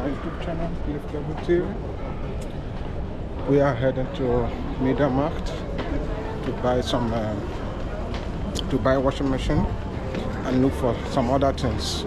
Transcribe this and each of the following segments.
my YouTube channel, Cliff Cable TV. We are heading to Media Markt to buy washing machine and look for some other things.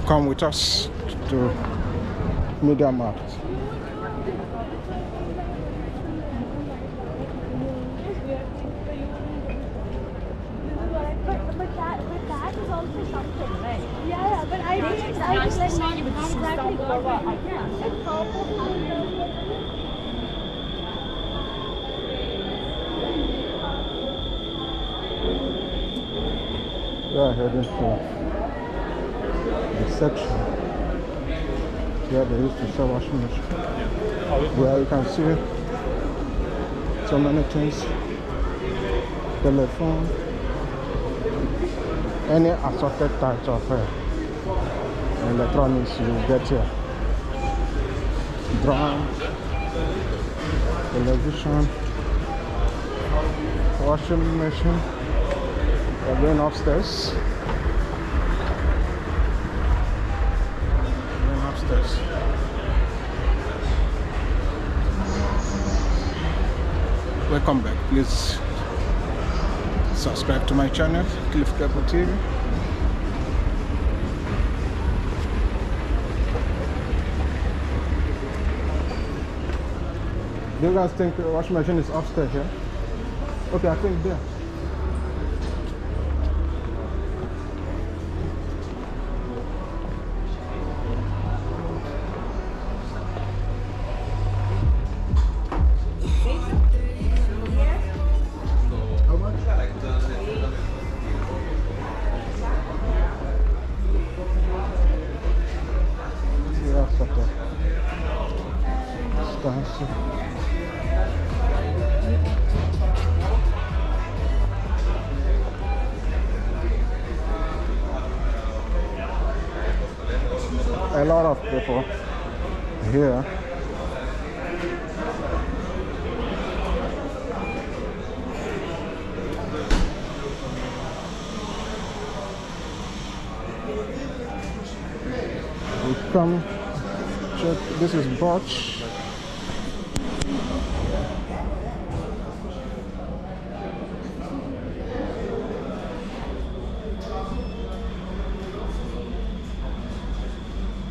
Come with us to Media Markt. Yeah, but I didn't. I was like, not exactly what I can. We are heading to the section where they used to sell washing machine. Where you can see so many things. Telephone, any assorted types of electronics you get here. Drum, television, washing machine. We're going upstairs. Going upstairs. Welcome back. Please subscribe to my channel, Cliff Cable TV. Do you guys think the washing machine is upstairs here? Okay, I think there. A lot of people here. We come check. This is Bosch.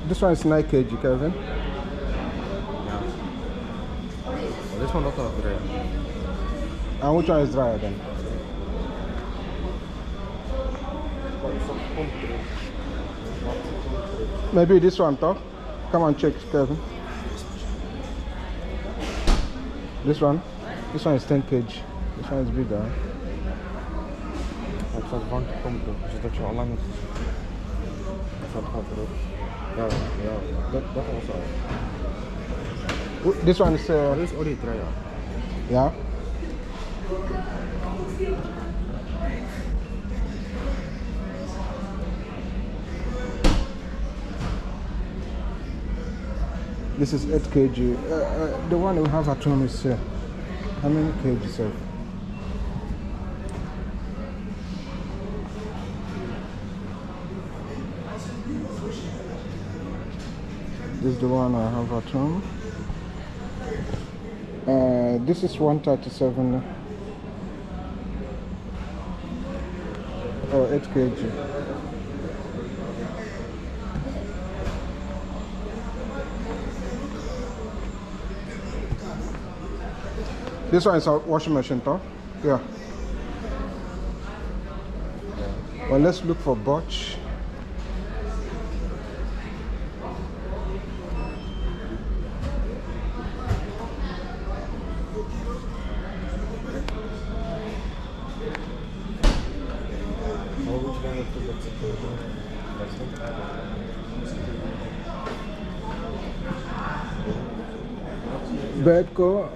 This one is 9 kg, Kevin. Yeah. Well, this one also dryer. And which one is drier then? Maybe this one, though. Come and check, Kevin. This one? This one is 10 kg. This one is bigger. Het staat warmtepompen, dus dat je al lang dat gaat erop. Ja, dat was al. This one is Dit is olie dryer. yeah. This is 8 kg. The one we have at home is how many kg, sir? This is the one I have at home. This is 137 or 8 kg. This one is a washing machine, though. Yeah. Well, let's look for Bosch. Bedco,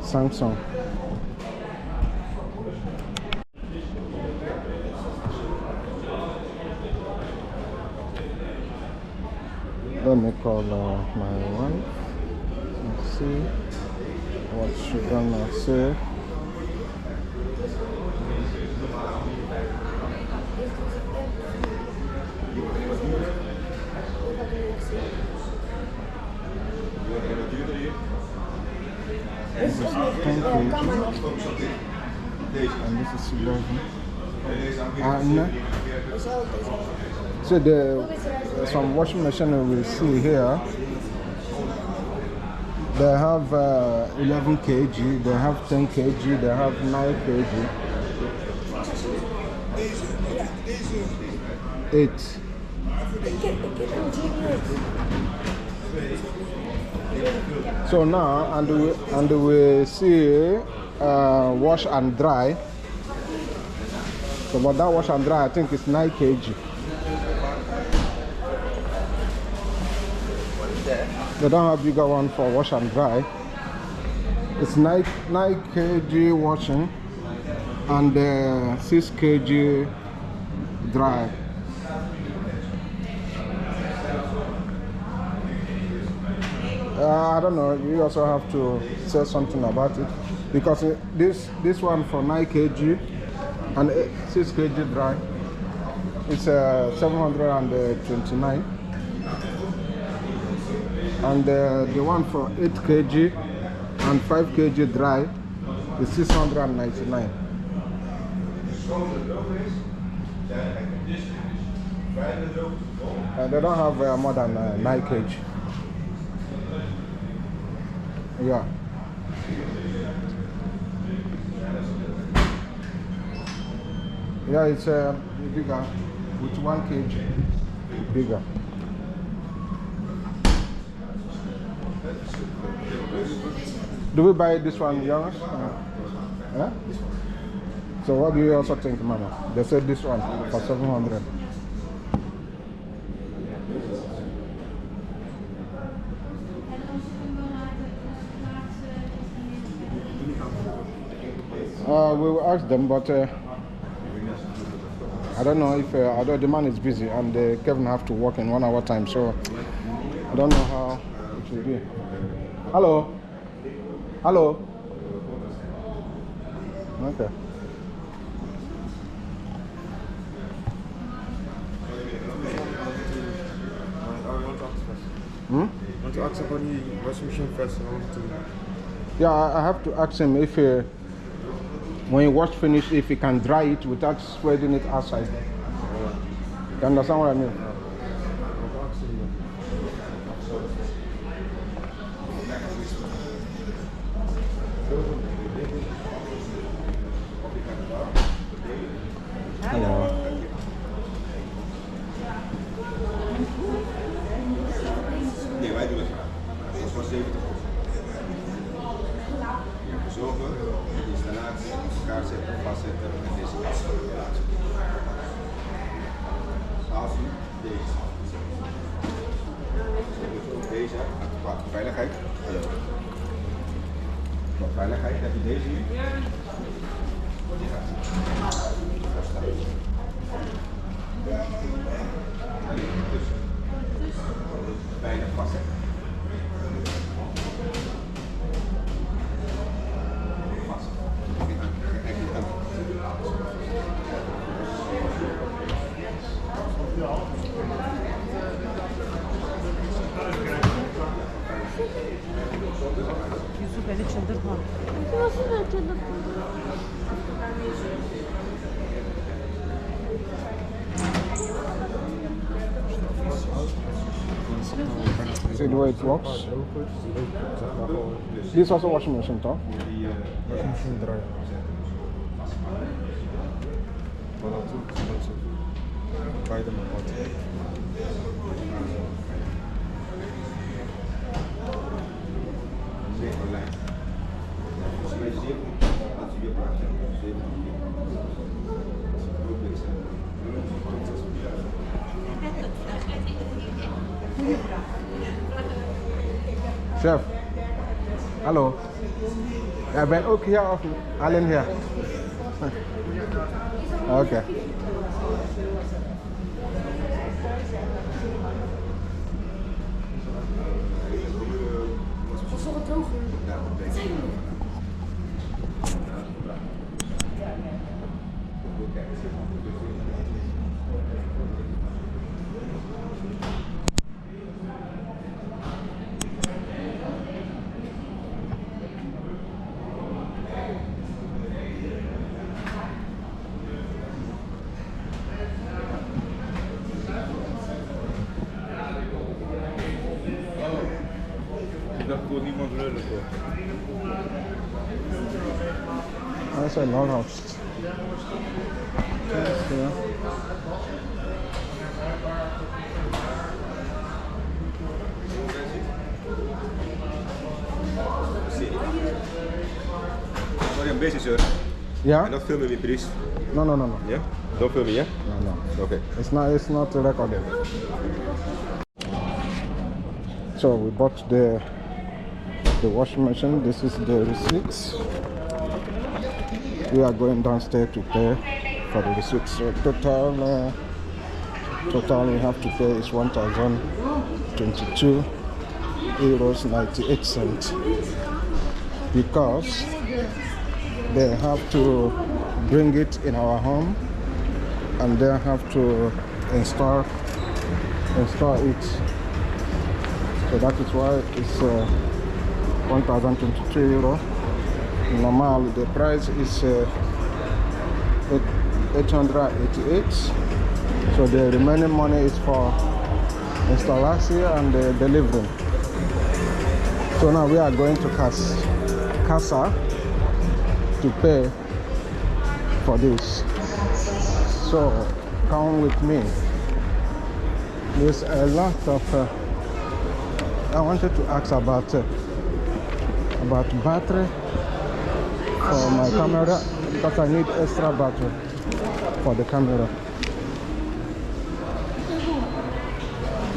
Samsung. Let me call my wife and see what she gonna say. This is 10 kg and this is 11. And so some washing machine we will see here. They have 11 kg, they have 10 kg, they have 9 kg. 8. So now, and we see wash and dry. So but that wash and dry, I think it's 9 kg. They don't have bigger one for wash and dry. It's 9 kg washing and 6 kg dry. I don't know, you also have to say something about it, because this one for 9 kg and 6 kg dry, it's 729, and the one for 8 kg and 5 kg dry is 699. They don't have more than 9 kg. Yeah. Yeah, it's bigger with 1 kg. Bigger. Do we buy this one, yours? Yeah? So what do you also think, Mama? They said this one for 700. We will ask them, but I don't know if although the man is busy and Kevin have to work in 1 hour time, so I don't know how it will be. Hello? Hello? Okay. I want to ask about the washing machine first. Yeah, I have to ask him if when you wash finish, if you can dry it without spreading it outside. You understand what I mean? Hello. Nee, wij doen het. Dat is voor 70%. Verzorgen, de installatie, elkaar zetten, vastzetten en deze installatie. Als u deze. Deze qua veiligheid. Qua veiligheid heb je deze hier. Die gaat. Bijna vastzetten. Yusuf beni çıldırtma. Nasıl ben çıldırtma? See the way it works? This is also washing machine, Tom? Washing machine dry. Maar dan toe, beide maar wat. Chef, hallo. Ja, ik ben ook hier of alleen hier? Oké. wordt niemand lullig hoor. Dat is een loghouse. Ja. Sorry, I'm busy, sir. Yeah? I'm not filming me, please. No. Yeah? Don't film me, yeah? No. Okay. It's not recorded. So we bought the washing machine. This is the receipts. We are going downstairs to pay for the receipts. So total we have to pay is 1,022 euros 98 cents, because they have to bring it in our home and they have to install it. So that is why it's 1,022 euro. Normal the price is 888. So the remaining money is for installation and delivery. So now we are going to Casa to pay for this. So come with me. There's a lot of I wanted to ask about battery for my camera, because I need extra battery for the camera.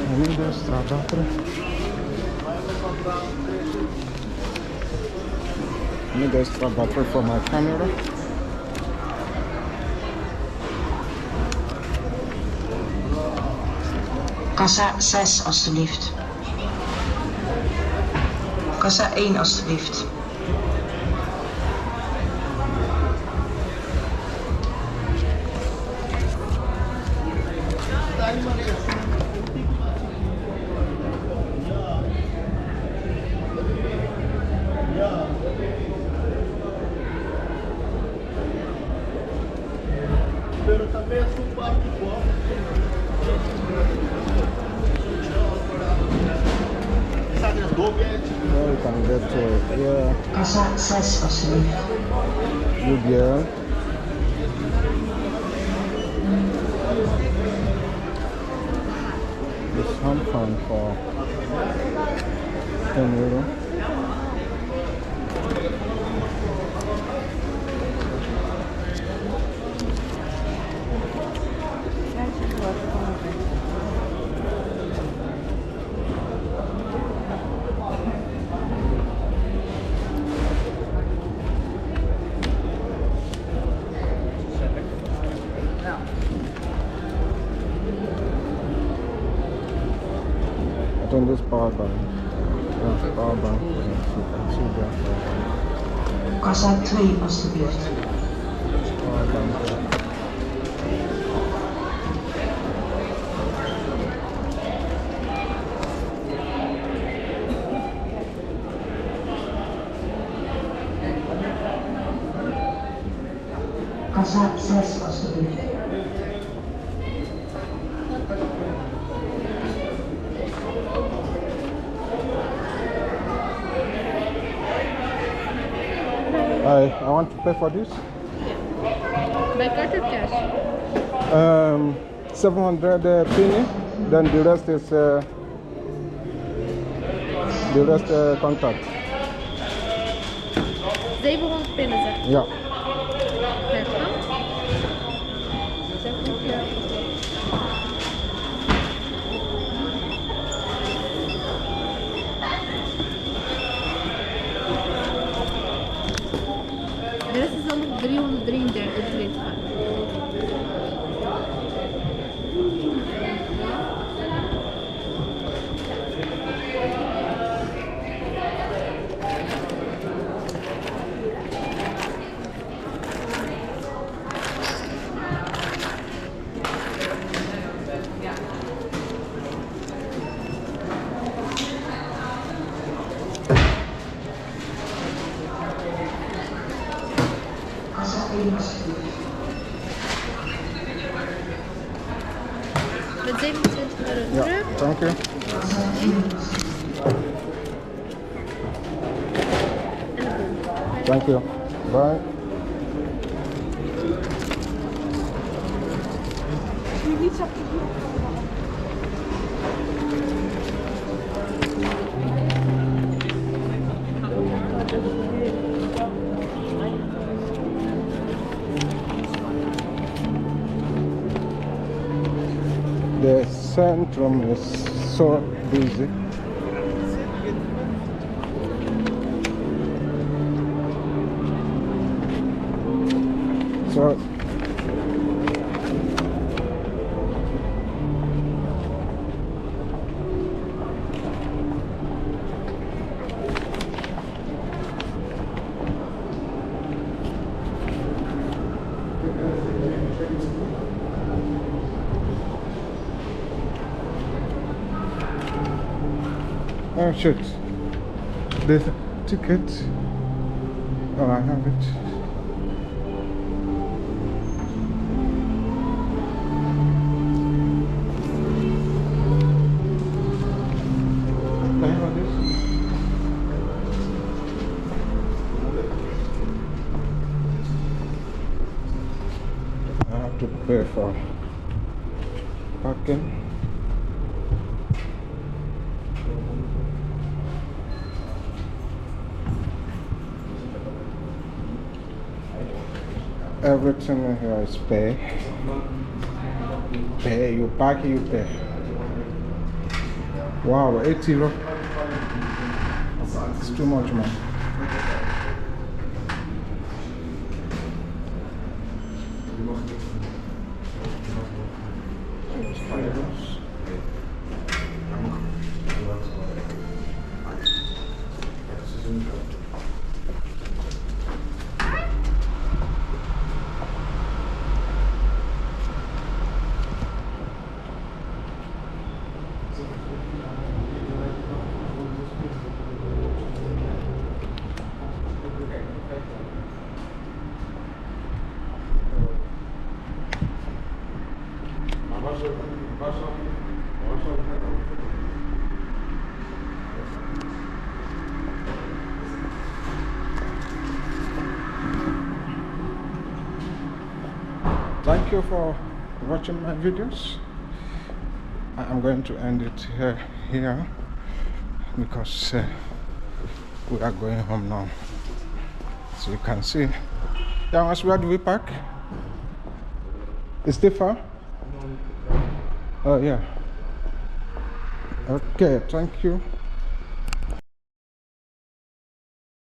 I need extra battery. I need extra battery for my camera. Kassa 6 alstublieft. Kassa 1 alstublieft. Well, you can get yeah, Kassa 6 alstublieft. UBL. This hand fan for 10 euro. I think this power bank. Yeah, power bank. You can see that. Kassa 2 alstublieft. Power bank. Kassa 6 alstublieft. I want to pay for this. By card or cash? 700 penny. Then the rest is contact. 700 pinnen zeg. Ja. De rest is dan nog 333 te gaan. Kassa 1 alstublieft. Met 27 euro Ja, terug. dank u. Kassa 1 alstublieft. Thank you. Bye. The Centrum is so busy. So oh shit, the ticket. Oh, I have it. Can you have this? I have to pay for parking. Everything here is pay. Pay, you park, you pay. Wow, 80 euro. It's too much, man. Thank you for watching my videos. I'm going to end it here because we are going home now. So you can see. Yeah, where do we park? Is it far? Oh yeah. Okay, thank you.